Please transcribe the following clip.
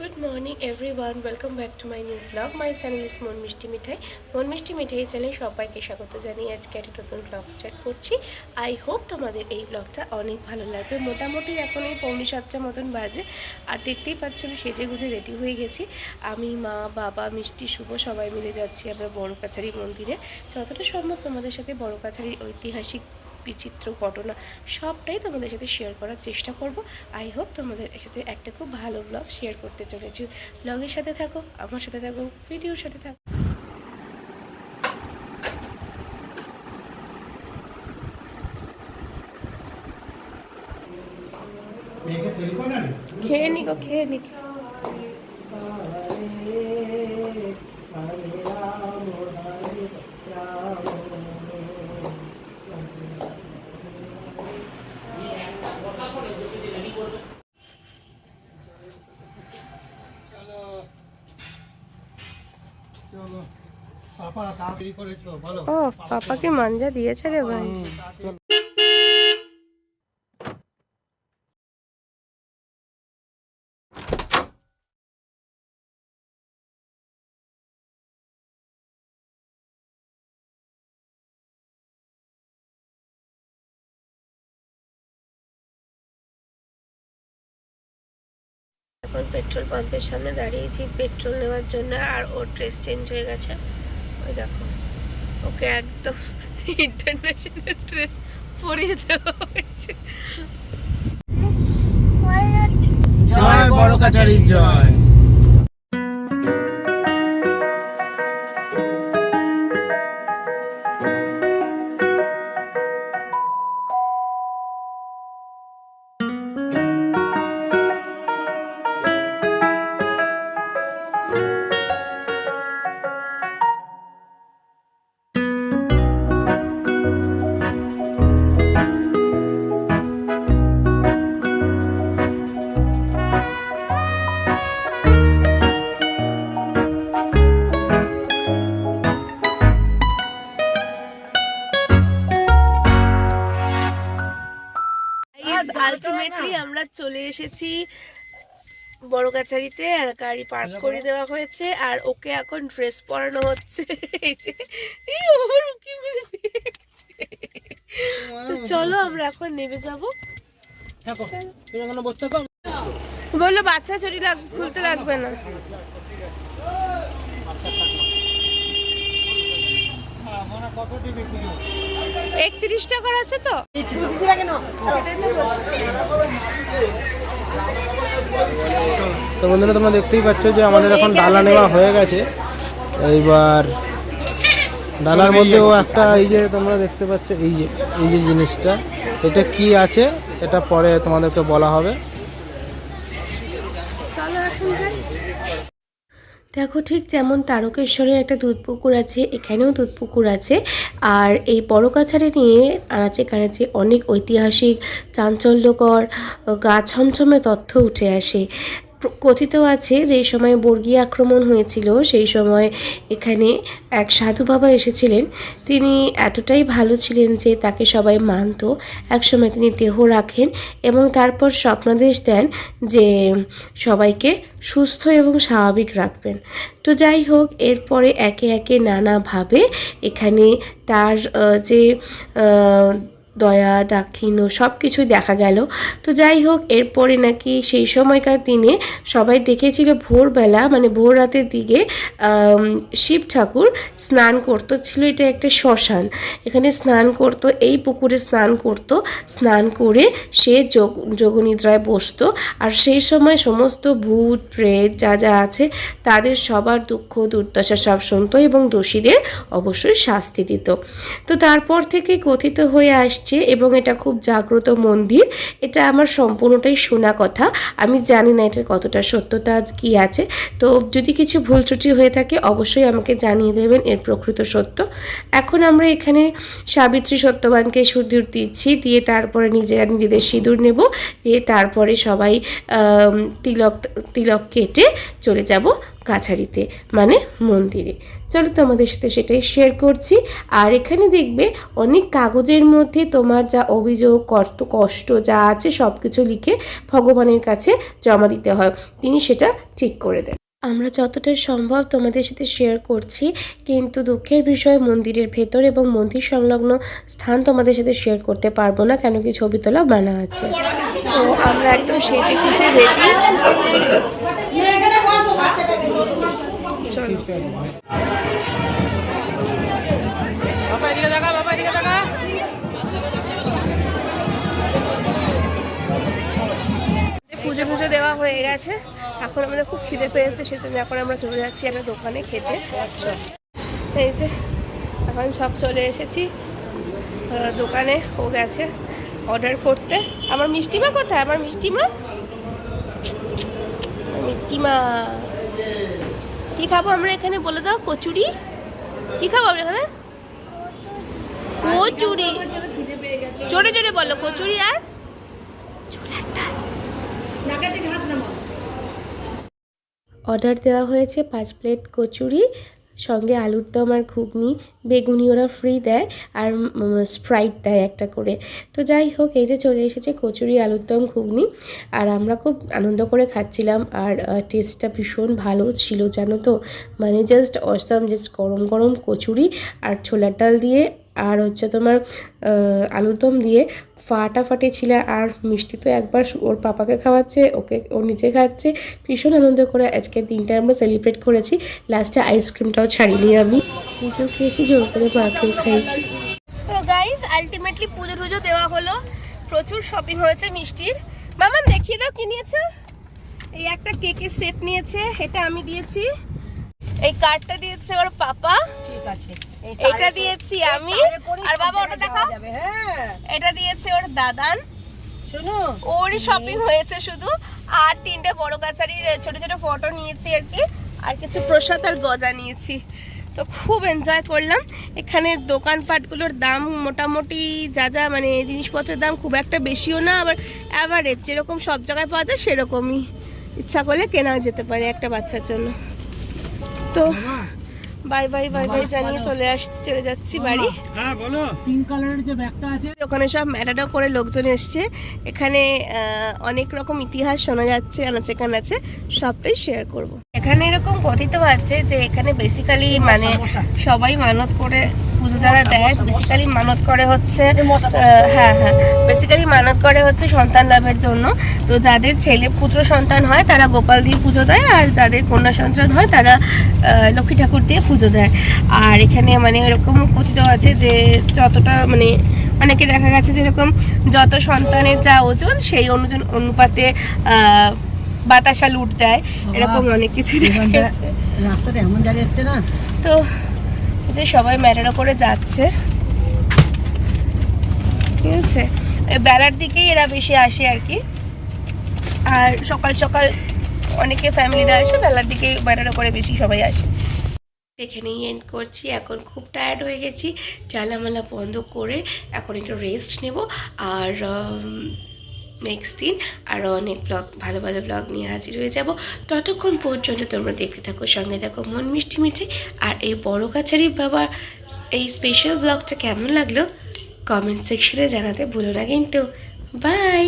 Good morning everyone, welcome back to my new vlog. My channel is মন মিষ্টি মিঠাই। মন মিষ্টি মিঠাই চ্যানেলে সবাইকে স্বাগত জানিয়ে আজকে একটা নতুন ব্লগ স্টার্ট করছি। আই হোপ তোমাদের এই ব্লগটা অনেক ভালো লাগবে। মোটামুটি এখন এই 6:45 মতন বাজে, আর দেখতেই পাচ্ছ আমি সেজে গুজে রেডি হয়ে গেছি। আমি, মা, বাবা, মিষ্টি, শুভ সবাই মিলে যাচ্ছি আমরা বড় কাছারি মন্দিরে। যতটা সম্ভব তোমাদের সাথে বড় কাছারির ঐতিহাসিক বিচিত্র ঘটনা সবটাই তোমাদের সাথে শেয়ার করার চেষ্টা করব। আই হোপ তোমাদের সাথে একটা খুব ভালো ব্লগ শেয়ার করতে চলেছি। ব্লগের সাথে থাকো, আমার সাথে থাকো, ভিডিওর সাথে থাকো। খেয়ে নি গো, খেয়ে নি। ও পাপাকে মাঞ্জা দিয়েছে রে ভাই। এখন পেট্রোল পাম্পের সামনে দাঁড়িয়েছি পেট্রোল নেওয়ার জন্য, আর ওর ড্রেস চেঞ্জ হয়ে গেছে। ওই দেখো, ওকে একদম ইন্টারন্যাশনাল ড্রেস পরিয়ে দেওয়া হয়েছে। জয় বড় কাছারি জয়। আলটিমেটলি আমরা চলে এসেছি বড় কাছারিতে, আর গাড়ি পার্ক করে দেওয়া হয়েছে, আর ওকে এখন ড্রেস পরানো হচ্ছে। তো চলো আমরা এখন নেমে যাবো। বললো বাচ্চা চুরি খুলতে লাগবে না। 31 টাকার আছে তো। তো বন্ধুরা, তোমরা দেখতেই পাচ্ছ যে আমাদের এখন ডালা নেওয়া হয়ে গেছে। এইবার ডালার মধ্যেও একটা, এই যে তোমরা দেখতে পাচ্ছ এই যে জিনিসটা, এটা কি আছে এটা পরে তোমাদেরকে বলা হবে। দেখো, ঠিক যেমন তারকেশ্বরে একটা দুধ পুকুর আছে, এখানেও দুধ পুকুর আছে। আর এই বড় কাছারি নিয়ে আনাচে কানাচে অনেক ঐতিহাসিক, চাঞ্চল্যকর, গা ছমছমে তথ্য উঠে আসে। কথিত আছে যে সময় বর্গী আক্রমণ হয়েছিল সেই সময় এখানে এক সাধু বাবা এসেছিলেন। তিনি এতটাই ভালো ছিলেন যে তাকে সবাই মানত। একসময় তিনি দেহ রাখেন এবং তারপর স্বপ্নাদেশ দেন যে সবাইকে সুস্থ এবং স্বাভাবিক রাখবেন। তো যাই হোক, এরপরে একে একে নানাভাবে এখানে তার যে দয়া দাক্ষিণ্য সব কিছুই দেখা গেল। তো যাই হোক, এরপরে নাকি সেই সময়কার দিনে সবাই দেখেছিল ভোরবেলা, মানে ভোর রাতের দিকে শিব ঠাকুর স্নান করতো। ছিল এটা একটা শ্মশান, এখানে স্নান করতো, এই পুকুরে স্নান করতো। স্নান করে সে যোগনিদ্রায় বসতো, আর সেই সময় সমস্ত ভূত প্রেত যা যা আছে তাদের সবার দুঃখ দুর্দশা সব শুনতো এবং দোষীদের অবশ্যই শাস্তি দিত। তো তারপর থেকে কথিত হয়ে আসছে, এবং এটা খুব জাগ্রত মন্দির। এটা আমার সম্পূর্ণটাই শোনা কথা, আমি জানি না এটার কতটা সত্যতা কি আছে। তো যদি কিছু ভুল ত্রুটি হয়ে থাকে অবশ্যই আমাকে জানিয়ে দেবেন এর প্রকৃত সত্য। এখন আমরা এখানে সাবিত্রী সত্যবানকে সিঁদুর দিচ্ছি, দিয়ে তারপরে নিজেরা নিজেদের সিঁদুর নেব, দিয়ে তারপরে সবাই তিলক কেটে চলে যাব কাছারিতে মানে মন্দিরে। চলো তোমাদের সাথে সেটাই শেয়ার করছি। আর এখানে দেখবে অনেক কাগজের মধ্যে তোমার যা অভিযোগ কষ্ট যা আছে সব কিছু লিখে ভগবানের কাছে জমা দিতে হয়, তিনি সেটা ঠিক করে দেন। আমরা যতটা সম্ভব তোমাদের সাথে শেয়ার করছি, কিন্তু দুঃখের বিষয় মন্দিরের ভেতর এবং মন্দির সংলগ্ন স্থান তোমাদের সাথে শেয়ার করতে পারবো না, কেন কি ছবি তোলা মানা আছে। তো আমরা একদম সেজে খুঁজে রেডি। চলো পুজো পুজো দেওয়া হয়ে গেছে, এখন আমাদের খুব খিদে পেয়েছে, সেজন্য এখন আমরা চলে যাচ্ছি একটা দোকানে খেতে। এই যে এখন সব চলে এসেছি দোকানে, ও গেছে অর্ডার করতে। আমার মিষ্টিমা কোথায়? আমার মিষ্টিমা কি খাবো আমরা এখানে বলে দাও? কচুরি। কি খাবো আমরা এখানে? কচুরি। জোরে জোরে বলো। কচুরি আর অর্ডার দেওয়া হয়েছে 5 প্লেট কচুরি, সঙ্গে আলুর দম আর ঘুগনি, বেগুনি ওরা ফ্রি দেয়, আর স্প্রাইট দেয় একটা করে। তো যাই হোক, এই যে চলে এসেছে কচুরি, আলুর দম, ঘুগনি, আর আমরা খুব আনন্দ করে খাচ্ছিলাম। আর টেস্টটা ভীষণ ভালো ছিল জানো তো, মানে জাস্ট অসাম। জাস্ট গরম গরম কচুরি আর ছোলার ডাল দিয়ে আর হচ্ছে তোমার আলুর দম দিয়ে ফাটাফাটি ছিল। আর মিষ্টি তো একবার ওর পাপাকে খাওয়াচ্ছে, ও নিজে খাচ্ছে। ভীষণ আনন্দ করে আজকের দিনটা আমরা সেলিব্রেট করেছি। লাস্টে আইসক্রিমটাও ছাড়িনি, আমি নিজেও খেয়েছি, জোর করে মাকেও খাইছি। তো গাইস, আলটিমেটলি পুজো টুজো দেওয়া হলো, প্রচুর শপিং হয়েছে মিষ্টির। মামা দেখিয়ে দাও কি নিয়েছো। এই একটা কেকের সেট নিয়েছে, এটা আমি দিয়েছি। এই কার্ডটা দিয়েছে ওর পাপা, ঠিক আছে। এটা দিয়েছি আমি, আর বাবা ওটা দেখাও। এটা দিয়েছে ওর দাদান। শুনো, ওর শপিং হয়েছে শুধু। আর 3টে বড় কাছারির ছোট ছোট ফটো নিয়েছি আর কি, আর কিছু প্রসাদ আর গজা নিয়েছি। তো খুব এনজয় করলাম। এখানের দোকানপাটগুলোর দাম মোটামুটি যা যা মানে জিনিসপত্রের দাম খুব একটা বেশিও না, আবার অ্যাভারেজ যেরকম সব জায়গায় পাওয়া যায় সেরকমই। ইচ্ছা করলে কেনা যেতে পারে একটা বাচ্চার জন্য। তো বাই বাই বাই বাই জানিয়ে চলে যাচ্ছি বাড়ি। হ্যাঁ বলো। পিঙ্ক কালারের যে ব্যাগটা আছে, ওখানে সব ম্যাটাডো করে লোকজন এসছে। এখানে অনেক রকম ইতিহাস শোনা যাচ্ছে, আনাচে কানাচে, সবটাই শেয়ার করব। এখানে এরকম কথিত আছে যে এখানে বেসিক্যালি মানে সবাই মানত করে পুজো যারা দেয়, বেসিক্যালি মানত করে হচ্ছে বেসিক্যালি মানত করে হচ্ছে সন্তান লাভের জন্য। তো যাদের ছেলে পুত্র সন্তান হয় তারা গোপাল দিয়ে পুজো দেয়, আর যাদের কন্যা সন্তান হয় তারা লক্ষ্মী ঠাকুর দিয়ে পুজো দেয়। আর এখানে মানে এরকম কথিত আছে যে যতটা মানে অনেকে দেখা গেছে যেরকম যত সন্তানের যা ওজন সেই অনুপাতে বাতাসা লুট দেয়, এরকম অনেক কিছু রাস্তাটা এমন জায়গায় এসছে না। তো যে সবাই ম্যাটারও করে যাচ্ছে, ঠিক আছে। বেলার দিকেই এরা বেশি আসে আর কি, আর সকাল সকাল অনেকে ফ্যামিলিরা আসে, বেলার দিকেই ম্যাটারও করে বেশি সবাই আসে। এখানেই এন্ড করছি। এখন খুব টায়ার্ড হয়ে গেছি, জানামালা বন্ধ করে এখন একটু রেস্ট নেব। আর নেক্সট দিন আরও অনেক ভালো ভালো ব্লগ নিয়ে হাজির হয়ে যাব। ততক্ষণ পর্যন্ত তোমরা দেখতে থাকো, সঙ্গে দেখো মন মিষ্টি মিঠে। আর এই বড় কাছারি বাবার এই স্পেশাল ব্লগটা কেমন লাগলো কমেন্ট সেকশনে জানাতে ভুলো না কিন্তু। বাই।